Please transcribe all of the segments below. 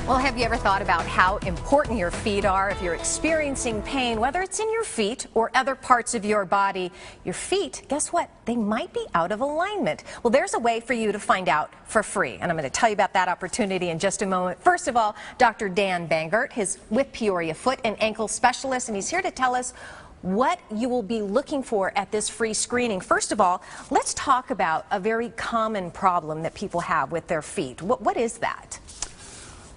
Well, have you ever thought about how important your feet are if you're experiencing pain, whether it's in your feet or other parts of your body? Your feet, guess what? They might be out of alignment. Well, there's a way for you to find out for free, and I'm going to tell you about that opportunity in just a moment. First of all, Dr. Dan Bangert is with Peoria Foot and Ankle Specialist, and he's here to tell us what you will be looking for at this free screening. First of all, let's talk about a very common problem that people have with their feet. What is that?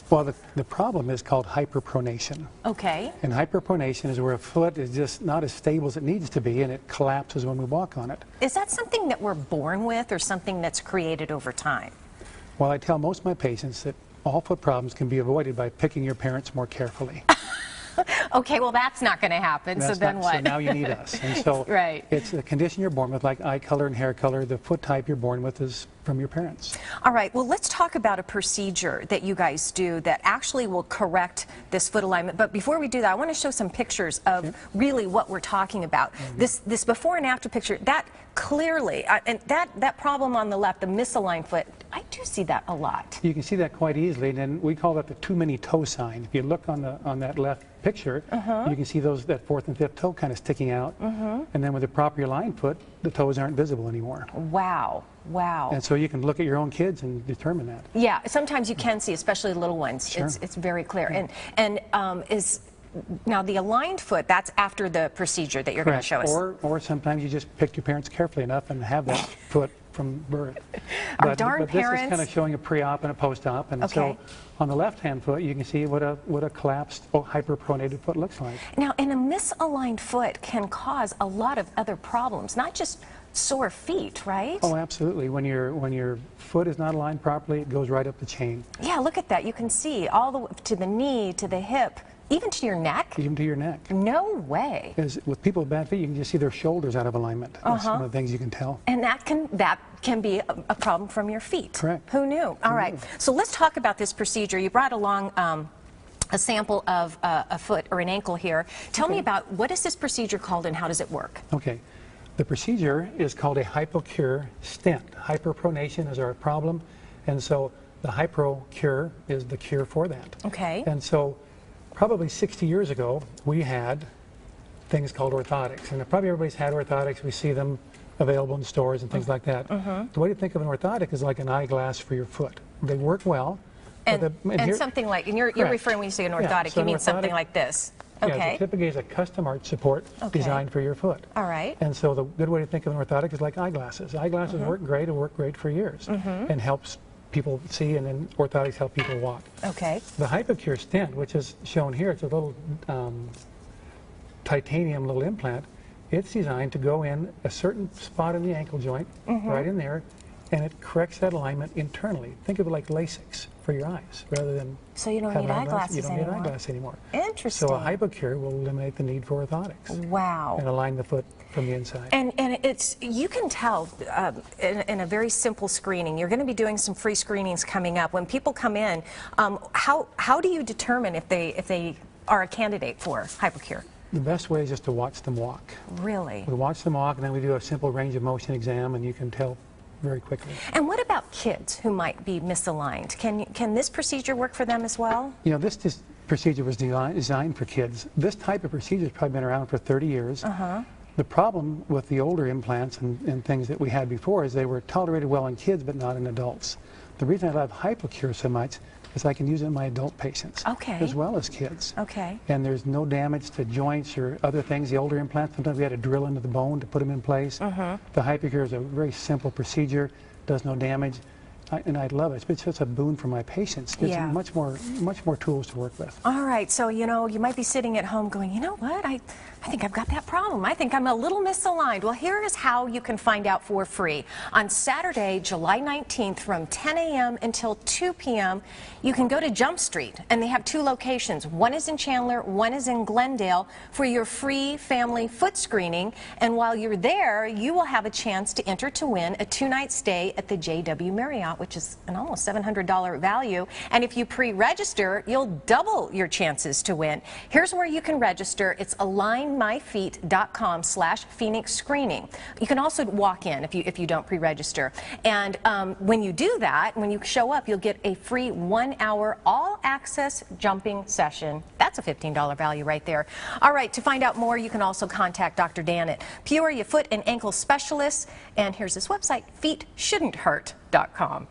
Well, the problem is called hyperpronation. Okay. And hyperpronation is where a foot is just not as stable as it needs to be, and it collapses when we walk on it. Is that something that we're born with or something that's created over time? Well, I tell most of my patients that all foot problems can be avoided by picking your parents more carefully. Okay, well, that's not going to happen, so then what? So now you need us. And so right. It's a condition you're born with, like eye color and hair color. The foot type you're born with is from your parents. All right, well, let's talk about a procedure that you guys do that actually will correct this foot alignment. But before we do that, I want to show some pictures of really what we're talking about. This before and after picture, that clearly, and that problem on the left, the misaligned foot, I do see that a lot. You can see that quite easily, and then we call that the too many toe sign. If you look on that left picture, you can see that fourth and fifth toe kind of sticking out, and then with a properly aligned foot, the toes aren't visible anymore. Wow, wow. And so you can look at your own kids and determine that. Yeah, sometimes you can see, especially little ones. Sure. It's very clear. Now the aligned foot, that's after the procedure that you're going to show us. Or sometimes you just pick your parents carefully enough and have that foot from birth. Our darn parents. This is kind of showing a pre-op and a post-op, and so on the left-hand foot you can see what a collapsed, hyperpronated foot looks like. Now, and a misaligned foot can cause a lot of other problems, not just sore feet, right? Oh, absolutely. When your foot is not aligned properly, it goes right up the chain. Yeah, look at that. You can see all the way to the knee, to the hip, even to your neck. Even to your neck. No way. Because with people with bad feet, you can just see their shoulders out of alignment. That's one of the things you can tell. And that can be a problem from your feet. Correct. Who knew? All right. So let's talk about this procedure. You brought along a sample of a foot or an ankle here. Tell me about what is this procedure called and how does it work? Okay. The procedure is called a hypocure stent. Hyperpronation is our problem, and so the hypocure is the cure for that. Okay. And so probably 60 years ago, we had things called orthotics, and probably everybody's had orthotics. We see them available in stores and things like that. The way to think of an orthotic is like an eyeglass for your foot. They work well. And something like, and you're referring when you say an orthotic, so you mean something like this. Okay. Yeah, so typically it's a custom art support designed for your foot. All right. And so the good way to think of an orthotic is like eyeglasses. Eyeglasses work great and work great for years and helps people see, and then orthotics help people walk. Okay. The Hypocure stent, which is shown here, it's a little titanium little implant. It's designed to go in a certain spot in the ankle joint, right in there, and it corrects that alignment internally. Think of it like LASIK for your eyes, rather than so you don't need eyeglasses anymore. You don't need eyeglasses anymore. Interesting. So a Hypocure will eliminate the need for orthotics. Wow. And align the foot from the inside. And it's, you can tell in a very simple screening. You're going to be doing some free screenings coming up. When people come in, how do you determine if they are a candidate for Hypocure? The best way is just to watch them walk. Really? We watch them walk, and then we do a simple range of motion exam, and you can tell very quickly. And what about kids who might be misaligned? Can this procedure work for them as well? You know, this procedure was designed for kids. This type of procedure has probably been around for 30 years. The problem with the older implants and things that we had before is they were tolerated well in kids but not in adults. The reason I love Hypocure so much is I can use it in my adult patients as well as kids. Okay. And there's no damage to joints or other things. The older implants, sometimes we had to drill into the bone to put them in place. The Hypocure is a very simple procedure, does no damage. And I love it. It's just a boon for my patients. It's much more tools to work with. All right, so you know, you might be sitting at home going, you know what, I think I've got that problem. I think I'm a little misaligned. Well, here is how you can find out for free. On Saturday, July 19th from 10 a.m. until 2 p.m., you can go to Jump Street, and they have two locations. One is in Chandler, one is in Glendale, for your free family foot screening. And while you're there, you will have a chance to enter to win a 2-night stay at the JW Marriott, which is an almost $700 value. And if you pre-register, you'll double your chances to win. Here's where you can register. It's aligned misalignedmyfeet.com/Phoenix screening. You can also walk in if you don't pre-register. And when you do that, when you show up, you'll get a free 1-hour all-access jumping session. That's a $15 value right there. All right, to find out more, you can also contact Dr. Dan at Peoria Foot and Ankle Specialists. And here's his website, feetshouldn'thurt.com.